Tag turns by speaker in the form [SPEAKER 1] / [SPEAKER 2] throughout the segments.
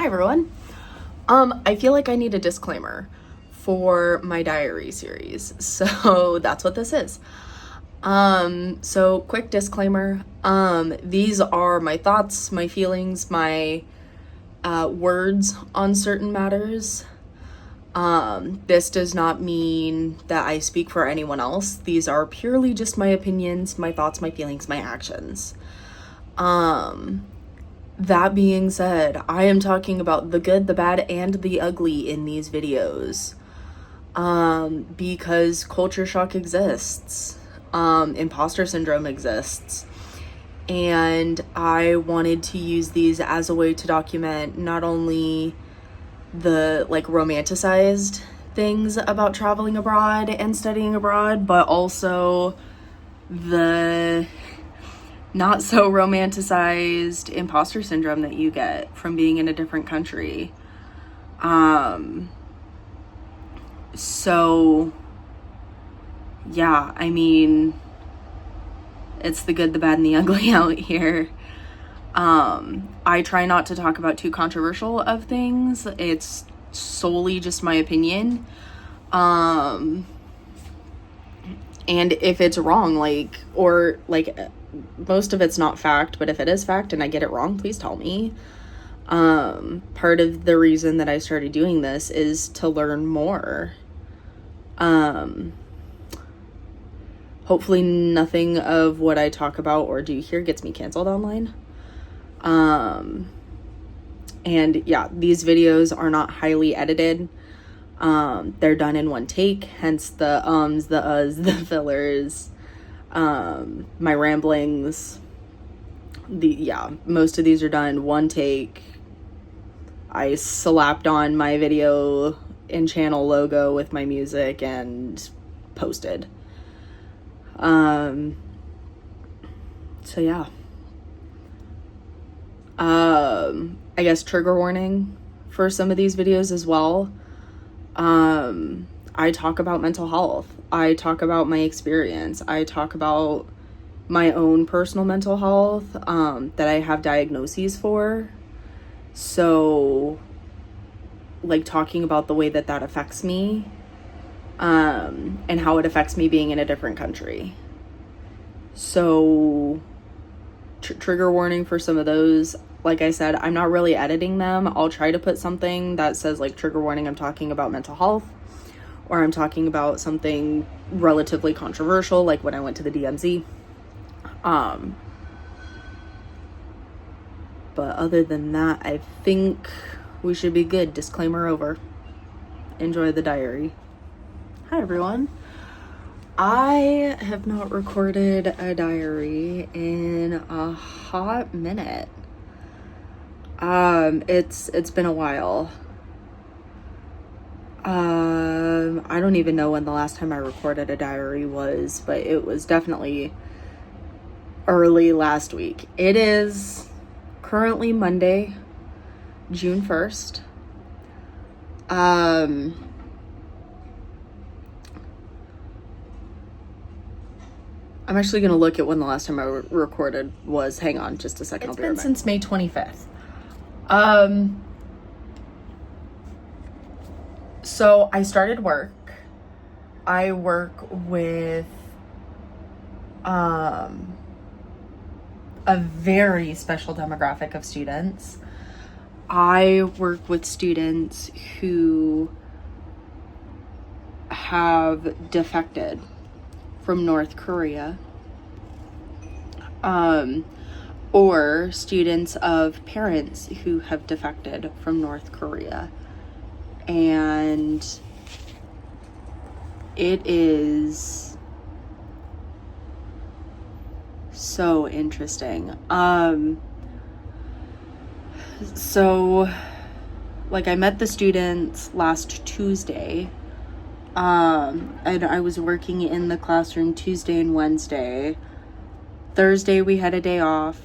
[SPEAKER 1] Hi everyone. I feel like I need a disclaimer for my diary series, so that's what this is. So quick disclaimer, these are my thoughts, my feelings, my words on certain matters. This does not mean that I speak for anyone else. These are purely just my opinions, my thoughts, my feelings, my actions. That being said, I am talking about the good, the bad, and the ugly in these videos. Because culture shock exists. Imposter syndrome exists. And I wanted to use these as a way to document not only the romanticized things about traveling abroad and studying abroad, but also the not so romanticized imposter syndrome that you get from being in a different country. So yeah, I mean, it's the good, the bad, and the ugly out here. I try not to talk about too controversial of things. It's solely just my opinion. And if it's wrong, most of it's not fact, but if it is fact and I get it wrong, please tell me. Part of the reason that I started doing this is to learn more. Hopefully nothing of what I talk about or do here gets me canceled online. And yeah, these videos are not highly edited. They're done in one take, hence the ums, the uhs, the fillers, my ramblings. Most of these are done one take. I slapped on my video and channel logo with my music and posted. So yeah. I guess trigger warning for some of these videos as well. I talk about mental health. I talk about my experience. I talk about my own personal mental health, that I have diagnoses for. So, talking about the way that affects me, and how it affects me being in a different country. So, trigger warning for some of those. Like I said, I'm not really editing them. I'll try to put something that says trigger warning, I'm talking about mental health, or I'm talking about something relatively controversial, like when I went to the DMZ. But other than that, I think we should be good. Disclaimer over. Enjoy the diary. Hi everyone. I have not recorded a diary in a hot minute. It's been a while. I don't even know when the last time I recorded a diary was, but it was definitely early last week. It is currently Monday, June 1st. I'm actually going to look at when the last time I recorded was. Hang on just a second. It's been since May 25th. So I started work. I work with a very special demographic of students. I work with students who have defected from North Korea, or students of parents who have defected from North Korea. And it is so interesting. So I met the students last Tuesday. And I was working in the classroom Tuesday and Wednesday. Thursday we had a day off.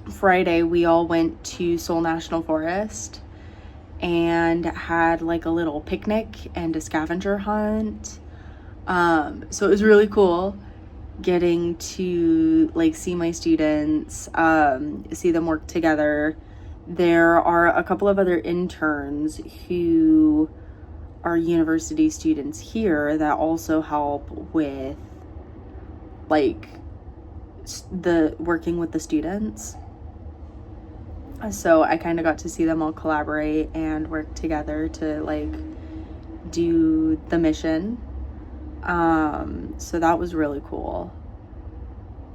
[SPEAKER 1] Friday we all went to Seoul National Forest and had a little picnic and a scavenger hunt. So it was really cool getting to see my students, see them work together, there are a couple of other interns who are university students here that also help with like the working with the students. So I kind of got to see them all collaborate and work together to like do the mission. So that was really cool.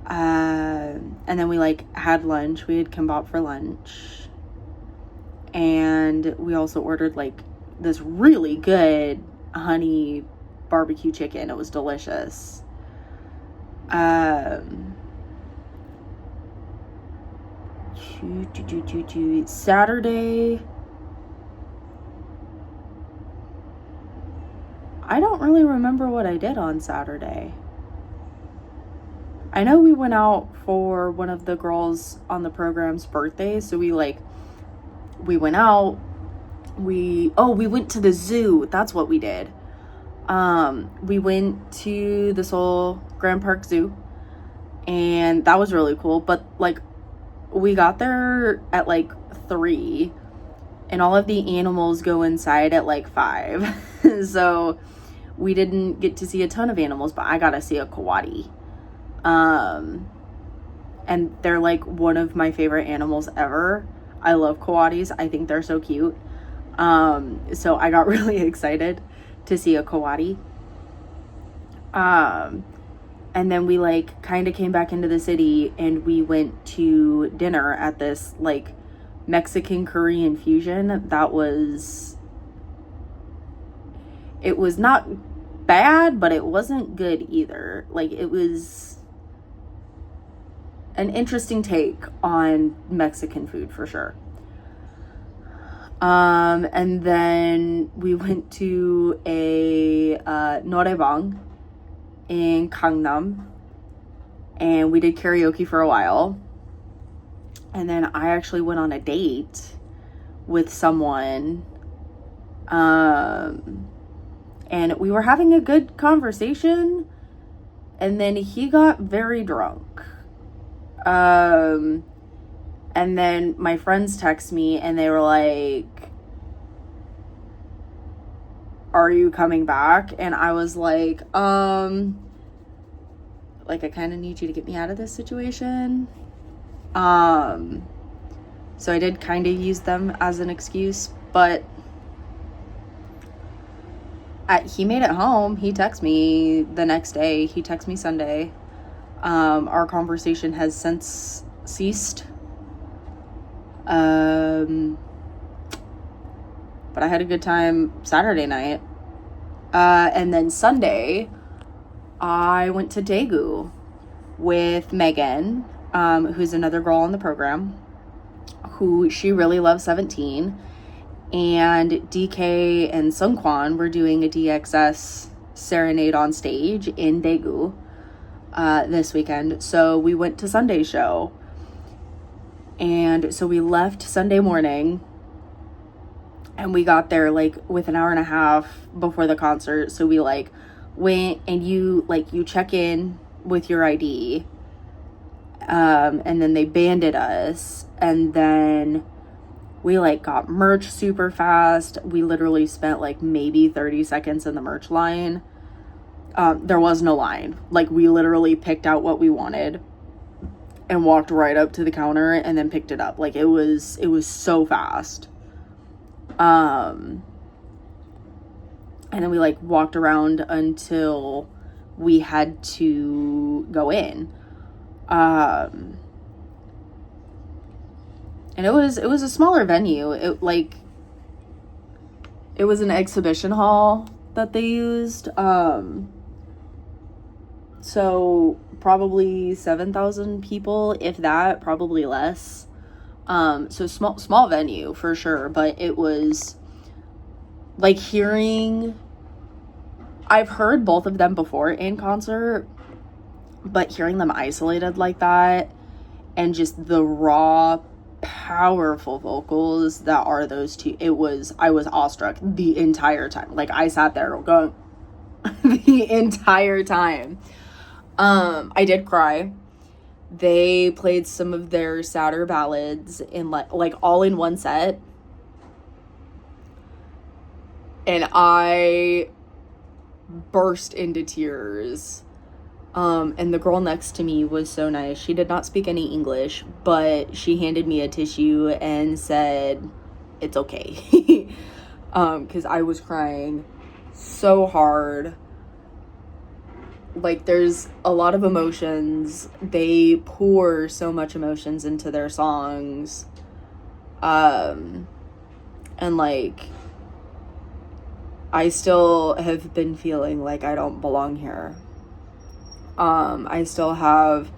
[SPEAKER 1] And then we like had lunch. We had kimbap for lunch. And we also ordered like this really good honey barbecue chicken. It was delicious. Saturday, I don't really remember what I did on Saturday. I know we went out for one of the girls on the program's birthday, so we went out. We went to the zoo. That's what we did. We went to the Seoul Grand Park Zoo, and that was really cool. But like, we got there at like 3, and all of the animals go inside at like 5. So we didn't get to see a ton of animals, but I got to see a coati. And they're like one of my favorite animals ever. I love coatis. I think they're so cute. So I got really excited to see a coati. And then we like kind of came back into the city, and we went to dinner at this like Mexican Korean fusion. It was not bad, but it wasn't good either. Like, it was an interesting take on Mexican food for sure. And then we went to a noraebang in Gangnam, and we did karaoke for a while. And then I actually went on a date with someone, and we were having a good conversation, and then he got very drunk. And then my friends text me, and they were like, "Are you coming back?" And I was like, I kind of need you to get me out of this situation. So I did kind of use them as an excuse, but he made it home. He texted me the next day. He texted me Sunday. Our conversation has since ceased. But I had a good time Saturday night. And then Sunday, I went to Daegu with Megan, who's another girl on the program, who she really loves 17. And DK and Sungkwan were doing a DXS serenade on stage in Daegu this weekend. So we went to Sunday's show. And so we left Sunday morning, and we got there like with an hour and a half before the concert. So we like went, and you check in with your ID, and then they banded us, and then we like got merch super fast. We literally spent like maybe 30 seconds in the merch line. There was no line. Like, we literally picked out what we wanted and walked right up to the counter and then picked it up. Like, it was so fast. And then we like walked around until we had to go in. And it was a smaller venue. It was an exhibition hall that they used. So probably 7,000 people, if that, probably less. So small venue for sure, but it was like I've heard both of them before in concert, but hearing them isolated like that, and just the raw, powerful vocals that are those two, I was awestruck the entire time. Like, I sat there going the entire time. I did cry They played some of their sadder ballads in like all in one set. And I burst into tears. And the girl next to me was so nice. She did not speak any English, but she handed me a tissue and said, it's okay. Because I was crying so hard. Like, there's a lot of emotions. They pour so much emotions into their songs. And like, I still have been feeling like I don't belong here. I still have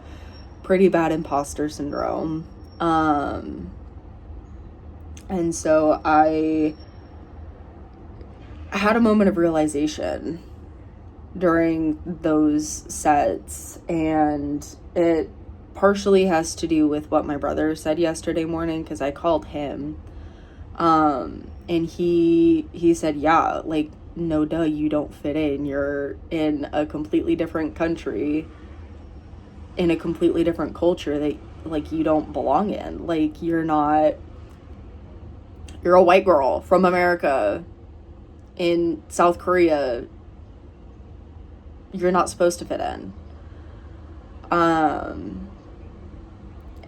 [SPEAKER 1] pretty bad imposter syndrome. And so I had a moment of realization during those sets, and it partially has to do with what my brother said yesterday morning, because I called him. And he said, yeah, like, no duh, you don't fit in. You're in a completely different country, in a completely different culture that, like, you don't belong in. Like, you're a white girl from America in South Korea. You're not supposed to fit in.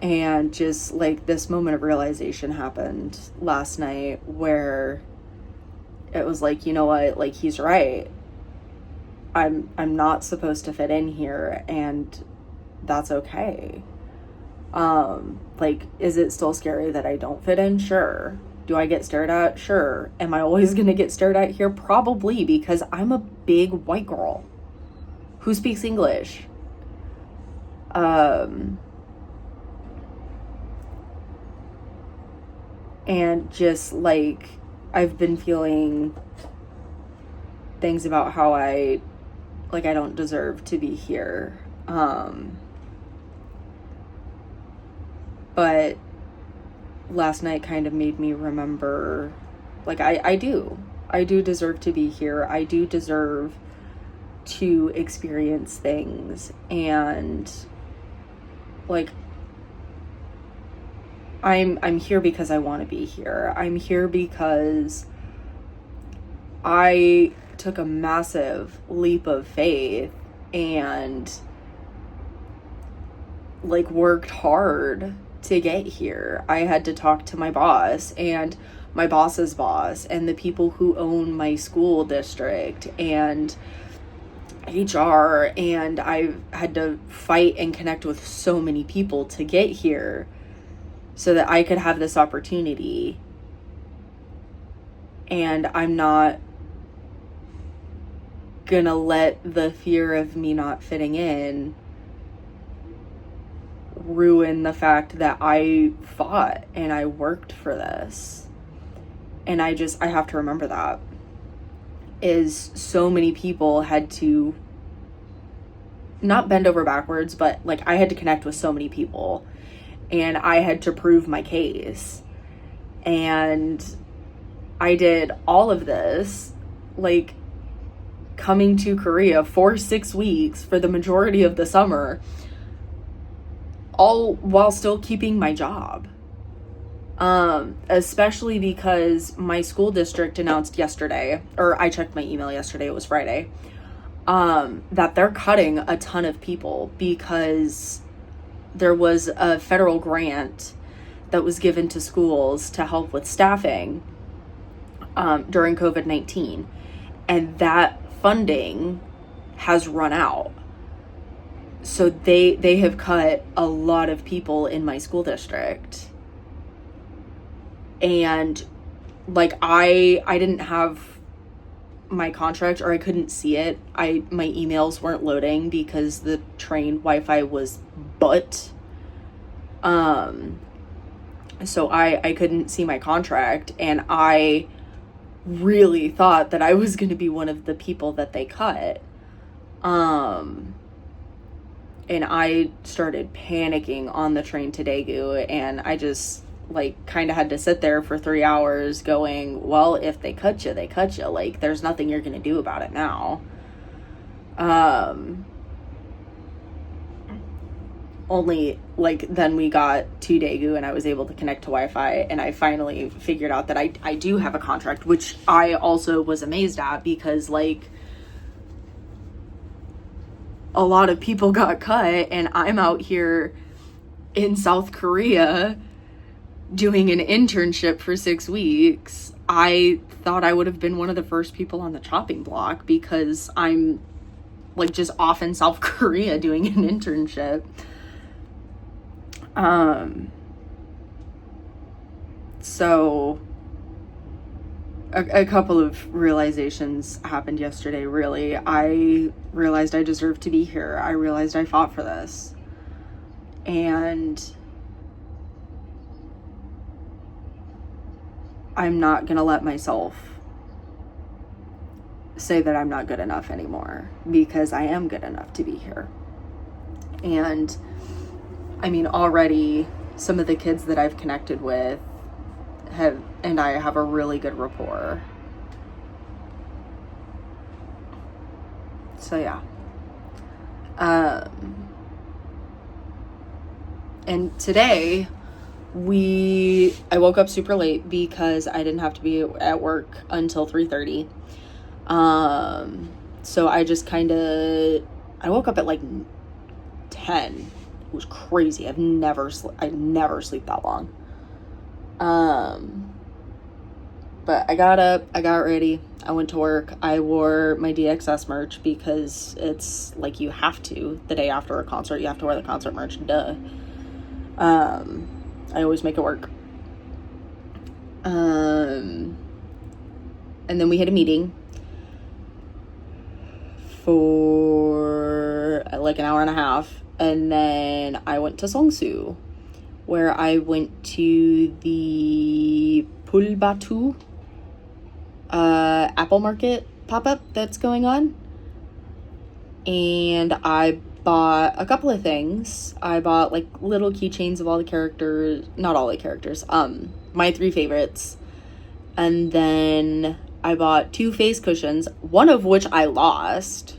[SPEAKER 1] And just, like, this moment of realization happened last night where it was like, you know what, like, he's right. I'm not supposed to fit in here, and that's okay. Like, is it still scary that I don't fit in? Sure. Do I get stared at? Sure. Am I always gonna get stared at here? Probably, because I'm a big white girl who speaks English. And just, like, I've been feeling things about how I don't deserve to be here. But last night kind of made me remember, like, I do deserve to be here. I do deserve to experience things, and, like, I'm here because I want to be here. I'm here because I took a massive leap of faith and, like, worked hard to get here. I had to talk to my boss and my boss's boss and the people who own my school district and HR, and I've had to fight and connect with so many people to get here so that I could have this opportunity. And I'm not gonna let the fear of me not fitting in ruin the fact that I fought and I worked for this. And I have to remember that. Is so many people had to not bend over backwards, but, like, I had to connect with so many people, and I had to prove my case. And I did all of this, like, coming to Korea for 6 weeks for the majority of the summer, all while still keeping my job. Especially because my school district announced yesterday, or I checked my email yesterday, it was Friday, that they're cutting a ton of people because there was a federal grant that was given to schools to help with staffing during COVID-19. And that funding has run out. So they have cut a lot of people in my school district. And, like, I didn't have my contract, or I couldn't see it. My emails weren't loading because the train Wi-Fi was butt. So I couldn't see my contract, and I really thought that I was going to be one of the people that they cut. And I started panicking on the train to Daegu, and I just, like, kind of had to sit there for 3 hours going, well, if they cut you, they cut you. Like, there's nothing you're going to do about it now. only, like, then we got to Daegu and I was able to connect to Wi-Fi, and I finally figured out that I do have a contract, which I also was amazed at, because, like, a lot of people got cut and I'm out here in South Korea doing an internship for 6 weeks. I thought I would have been one of the first people on the chopping block because I'm, like, just off in South Korea doing an internship. So a couple of realizations happened yesterday, really. I realized I deserved to be here. I realized I fought for this. And I'm not gonna let myself say that I'm not good enough anymore, because I am good enough to be here. And I mean, already some of the kids that I've connected with and I have a really good rapport. So yeah. And today I woke up super late because I didn't have to be at work until 3:30. So I just I woke up at like 10. It was crazy. I never sleep that long. But I got up, I got ready, I went to work. I wore my DXS merch because it's like, you have to, the day after a concert, you have to wear the concert merch, duh. I always make it work. And then we had a meeting for like an hour and a half. And then I went to Seongsu, where I went to the Pulbatu Apple Market pop-up that's going on. And I bought a couple of things. I bought like little keychains of all the characters, not all the characters, my 3 favorites. And then I bought 2 face cushions, one of which I lost.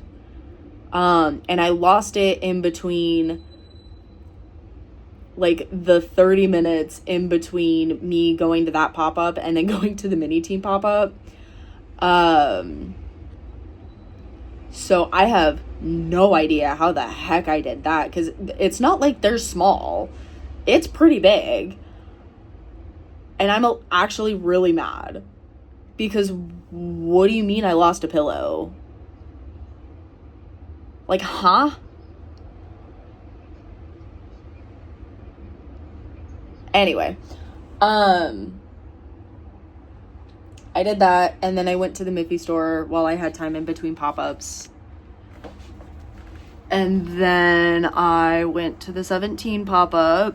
[SPEAKER 1] And I lost it in between, like, the 30 minutes in between me going to that pop-up and then going to the mini team pop-up. So I have no idea how the heck I did that, because it's not like they're small. It's pretty big. And I'm actually really mad, because what do you mean I lost a pillow? Like, huh? Anyway, I did that, and then I went to the Miffy store while I had time in between pop-ups. And then I went to the 17 pop-up.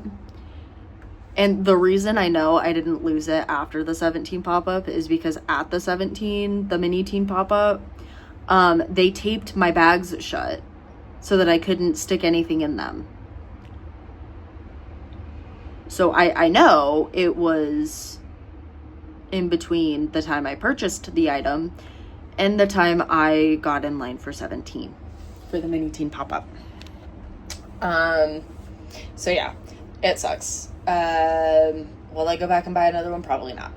[SPEAKER 1] And the reason I know I didn't lose it after the 17 pop-up is because at the 17, the mini teen pop-up, they taped my bags shut so that I couldn't stick anything in them. So I know it was in between the time I purchased the item and the time I got in line for 17 for the mini teen pop-up. So yeah, it sucks. Will I go back and buy another one? Probably not.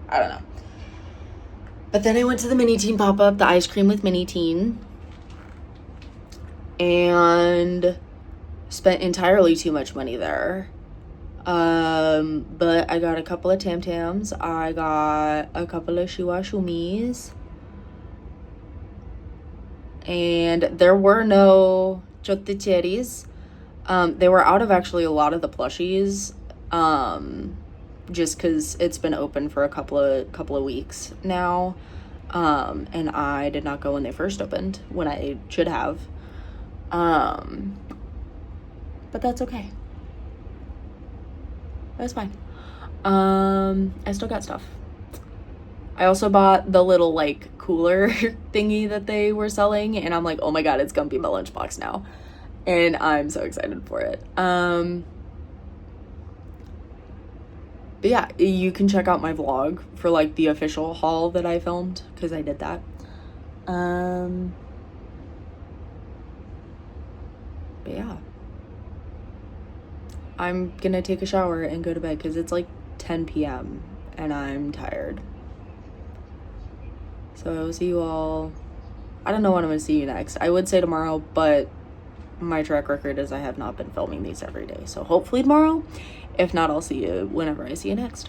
[SPEAKER 1] I don't know. But then I went to the mini teen pop-up, the ice cream with mini teen, and spent entirely too much money there. But I got a couple of Tam Tams. I got a couple of Shua Shumis. And there were no Chotticheris. They were out of actually a lot of the plushies. Just because it's been open for a couple of weeks now. And I did not go when they first opened, when I should have. But that's okay. That's fine. I still got stuff. I also bought the little, like, cooler thingy that they were selling, and I'm like, oh my god, it's gonna be my lunchbox now. And I'm so excited for it. But yeah, you can check out my vlog for, like, the official haul that I filmed, because I did that. But yeah, I'm gonna take a shower and go to bed because it's like 10 p.m. and I'm tired. So I will see you all. I don't know when I'm gonna see you next. I would say tomorrow, but my track record is I have not been filming these every day. So hopefully tomorrow. If not, I'll see you whenever I see you next.